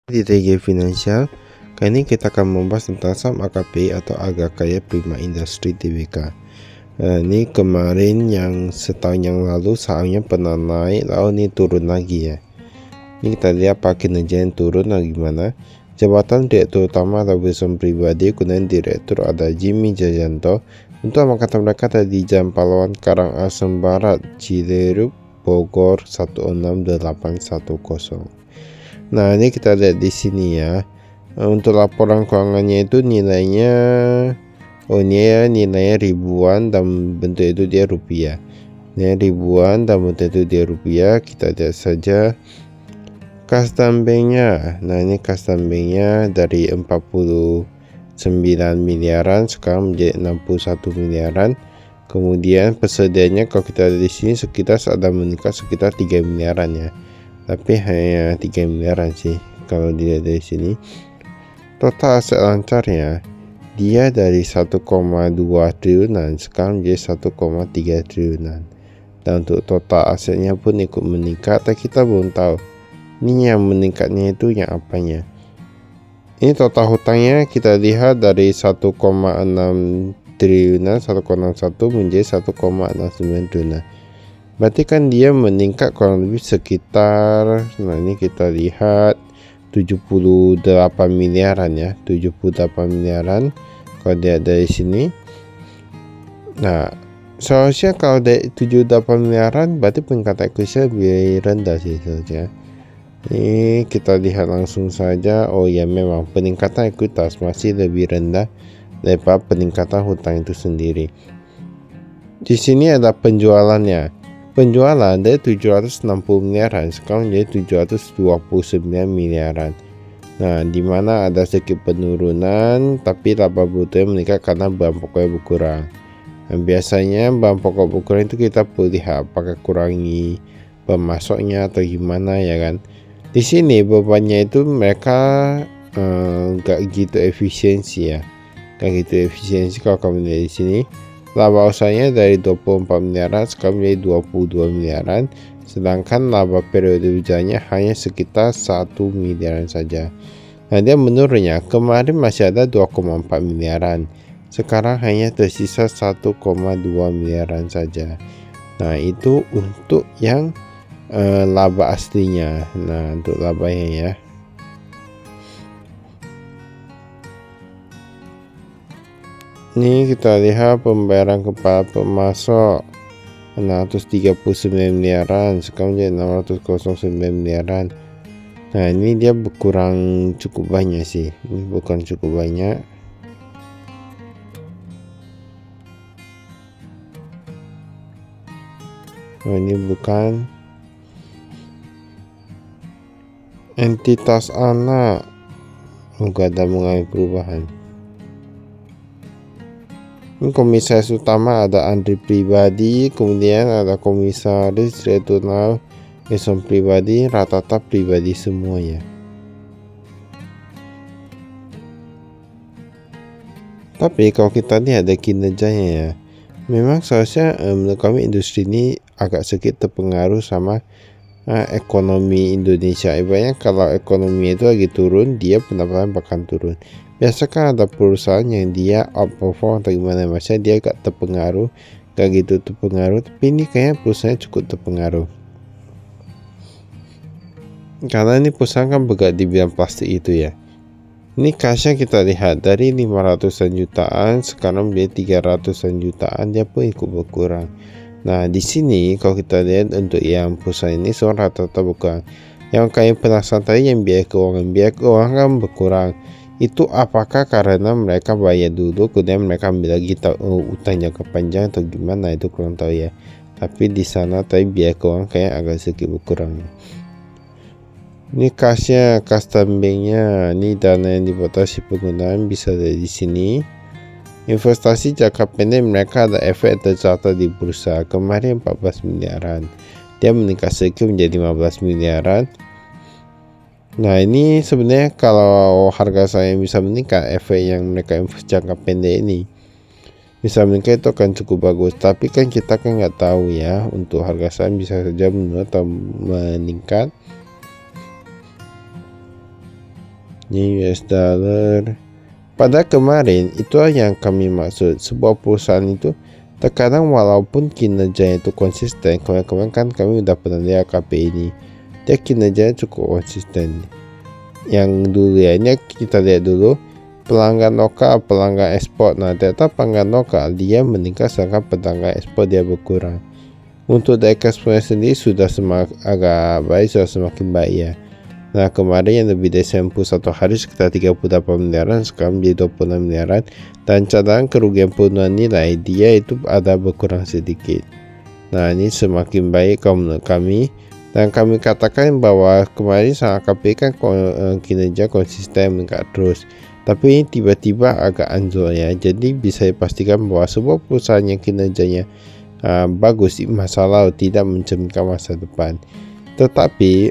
Di TG Finansial, kali ini kita akan membahas tentang saham AKPI atau Agak Kaya Prima Industri Tbk. Ini kemarin yang setahun yang lalu sahamnya pernah naik, lalu ini turun lagi ya. Ini kita lihat apa kinerja yang turun atau gimana. Jabatan Direktur Utama ada Wilson Pribadi, kemudian Direktur ada Jimmy Jajanto. Untuk nama kata mereka ada di Jalan Pahlawan, Karangasem Barat, Ciledug, Bogor 16810. Nah, ini kita lihat di sini ya. Untuk laporan keuangannya itu nilainya ini ya, nilainya ribuan dan bentuk itu dia rupiah. Ini ribuan dan bentuk itu dia rupiah. Kita lihat saja custom banknya. Nah, ini custom banknya dari 49 miliaran sekarang menjadi 61 miliaran. Kemudian persediaannya kalau kita lihat di sini sekitar ada meningkat sekitar 3 miliaran ya. Tapi hanya 3 miliaran sih kalau dilihat dari sini. Total aset lancarnya dia dari 1,2 triliunan sekarang menjadi 1,3 triliunan. Dan untuk total asetnya pun ikut meningkat, tapi kita belum tahu ini yang meningkatnya itu yang apanya. Ini total hutangnya kita lihat dari 1,6 triliunan 1,61 menjadi 1,69 triliunan. Berarti kan dia meningkat kurang lebih sekitar, nah ini kita lihat 78 miliaran ya, 78 miliaran kalau dia dari sini. Nah, seharusnya kalau dari 78 miliaran berarti peningkatan ekuitinya lebih rendah sih seharusnya. Ini kita lihat langsung saja. Oh ya, memang peningkatan ekuitas masih lebih rendah daripada peningkatan hutang itu sendiri. Di sini ada penjualannya. Penjualan dari 760 miliaran sekarang menjadi 729 miliaran. Nah, di mana ada sedikit penurunan, tapi laba brutonya meningkat karena bahan pokoknya berkurang. Dan biasanya bahan pokok berkurang itu kita perlu lihat apakah kurangi pemasoknya atau gimana ya kan. Di sini bebannya itu mereka nggak gitu efisiensi ya, nggak gitu efisiensi. Kalau kamu lihat di sini. Laba usahanya dari 24 miliaran sekarang menjadi 22 miliaran, sedangkan laba periode berjalannya hanya sekitar 1 miliaran saja. Nah, dia menurunnya, kemarin masih ada 2,4 miliaran, sekarang hanya tersisa 1,2 miliaran saja. Nah, itu untuk yang laba aslinya. Nah, untuk labanya ya. Ini kita lihat pembayaran kepada pemasok 639 miliaran sekarang menjadi 609 miliaran. Nah, ini dia berkurang cukup banyak sih. Ini bukan cukup banyak. Oh, ini bukan entitas anak. Enggak ada mengalami perubahan. Ini komisaris utama ada Andri Pribadi, kemudian ada komisaris regional Wilson Pribadi, rata-rata pribadi semuanya. Tapi kalau kita lihat ada kinerjanya ya, memang seharusnya menurut kami industri ini agak sedikit terpengaruh sama ekonomi Indonesia. Ibaratnya kalau ekonomi itu lagi turun, dia pendapatan bakal turun. Biasa kan ada perusahaan yang dia outperform atau gimana, maksudnya dia gak terpengaruh, gak gitu terpengaruh. Tapi ini kayaknya perusahaannya cukup terpengaruh, karena ini perusahaan kan bergerak di bidang plastik itu ya. Ini kasnya kita lihat dari 500-an jutaan sekarang menjadi 300-an jutaan, dia pun ikut berkurang. Nah, di sini kalau kita lihat untuk yang perusahaan ini semua rata-rata berkurang. Yang kayak penasaran tadi yang biaya keuangan kan berkurang. Itu apakah karena mereka bayar dulu kemudian mereka ambil lagi utang jangka panjang atau gimana, itu kurang tahu ya. Tapi di sana tadi biaya keuangan kayak agak sedikit berkurang. Ini kasnya, custom banknya, ini dana yang dibatasi penggunaan bisa dari sini. Investasi jangka pendek mereka ada efek tercatat di bursa kemarin 14 miliaran, dia meningkat sedikit menjadi 15 miliaran. Nah, ini sebenarnya kalau harga saya bisa meningkat, efek yang mereka invest jangka pendek ini bisa meningkat, itu akan cukup bagus. Tapi kan kita kan nggak tahu ya, untuk harga saham bisa saja menurun atau meningkat. Ini US dollar. Pada kemarin itulah yang kami maksud, sebuah perusahaan itu terkadang walaupun kinerjanya itu konsisten. Kemarin kan kami udah pernah lihat KPI ini, dia kinerjanya cukup konsisten. Yang dulu ya, ini kita lihat dulu pelanggan lokal, pelanggan ekspor. Nah, ternyata pelanggan lokal dia meningkat, sedangkan pelanggan ekspor dia berkurang. Untuk dari ekspor sendiri sudah agak baik, sudah semakin baik ya. Nah, kemarin yang lebih dari 91 hari sekitar 38 miliaran, sekarang menjadi 26 miliaran. Dan cadangan kerugian penurunan nilai dia itu ada berkurang sedikit. Nah, ini semakin baik kalau menurut kami. Dan kami katakan bahwa kemarin sangat KPI kan kinerja konsisten meningkat terus. Tapi ini tiba-tiba agak anjlok ya. Jadi bisa dipastikan bahwa sebuah perusahaan yang kinerjanya bagus di masa lalu tidak mencerminkan masa depan. Tetapi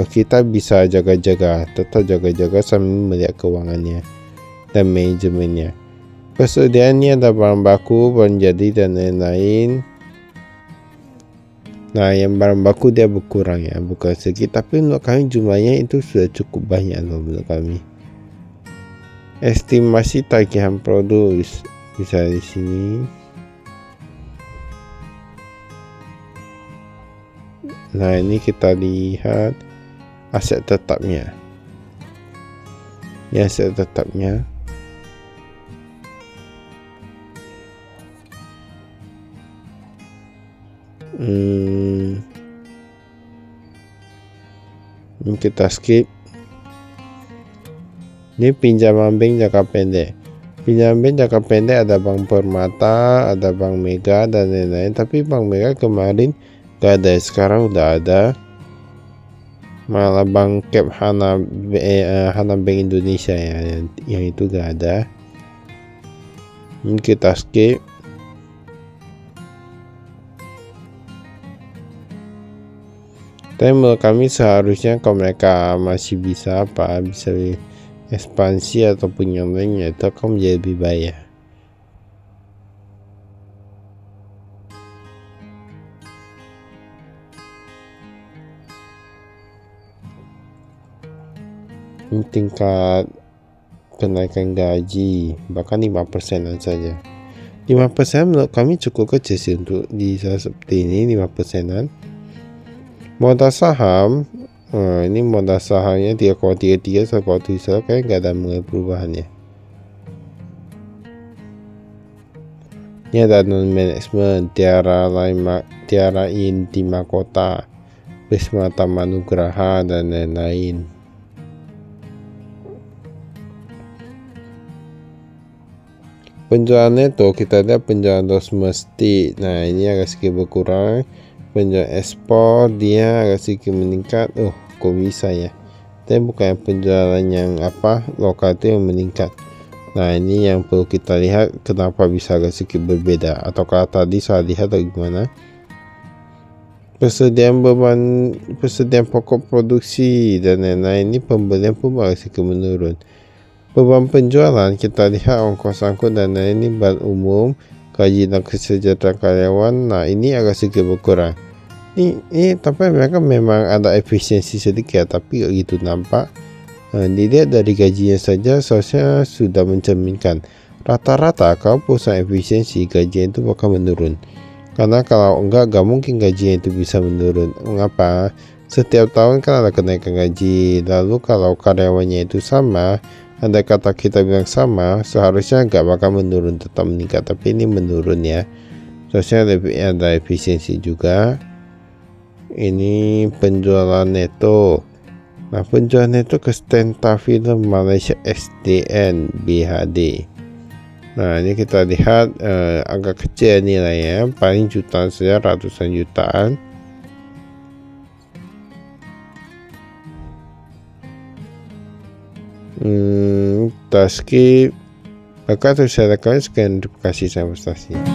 kita bisa tetap jaga-jaga sambil melihat keuangannya dan manajemennya. Persediaannya ada barang baku, barang jadi dan lain-lain. Nah, yang barang baku dia berkurang ya, bukan sedikit, tapi menurut kami jumlahnya itu sudah cukup banyak loh menurut kami. Estimasi tagihan produk bisa di sini. Nah, ini kita lihat aset tetapnya. Ya, aset tetapnya. Ini kita skip. Ini pinjaman bank jangka pendek. Pinjaman bank jangka pendek ada Bank Permata, ada Bank Mega dan lain-lain. Tapi Bank Mega kemarin gak ada, sekarang udah ada. Malah Bank Cap Hana Bank Indonesia ya, yang itu gak ada. Ini kita skip. Tapi menurut kami seharusnya kalau mereka masih bisa ekspansi ataupun yang lainnya, itu akan menjadi lebih baik ya. Ini tingkat kenaikan gaji bahkan 5% saja. 5% menurut kami cukup kecil sih untuk di saat seperti ini, 5%. Modal saham, ini modal sahamnya 3,33, 1,7 kayak nggak ada mulai perubahan ya. Ini ada non management, Tiara Inti Makota, Prisma Tamanugraha dan lain-lain. Penjualan neto kita lihat penjualan domestik. Nah, ini agak sedikit berkurang. Penjualan ekspor dia agak sedikit meningkat. Kok bisa ya? Tapi bukan penjualan yang lokal itu yang meningkat. Nah, ini yang perlu kita lihat kenapa bisa agak sedikit berbeda. Ataukah tadi salah lihat atau gimana? Persediaan pokok produksi dan lain-lain, ini pembelian pun agak sedikit menurun. Beban penjualan kita lihat ongkos angkut dan lain, ini bahan umum, gaji dan kesejahteraan karyawan. Nah, ini agak sedikit berkurang. Ini tapi mereka memang ada efisiensi sedikit, tapi gitu nampak. Dilihat dari gajinya saja seharusnya sudah mencerminkan rata-rata kalau perusahaan efisiensi gajinya itu bakal menurun. Karena kalau enggak mungkin gajinya itu bisa menurun. Mengapa? Setiap tahun kan ada kenaikan gaji. Lalu kalau karyawannya itu sama, andai kata kita bilang sama, seharusnya enggak bakal menurun, tetap meningkat. Tapi ini menurun ya. Seharusnya lebih ada efisiensi juga. Ini penjualan neto. Nah, penjualan neto ke Stenta Film Malaysia SDN BHD. Nah, ini kita lihat agak kecil nilainya, paling jutaan saja, ratusan jutaan. Taski, maka terus saya lakukan. Sekian, terima kasih, saya Mustasi.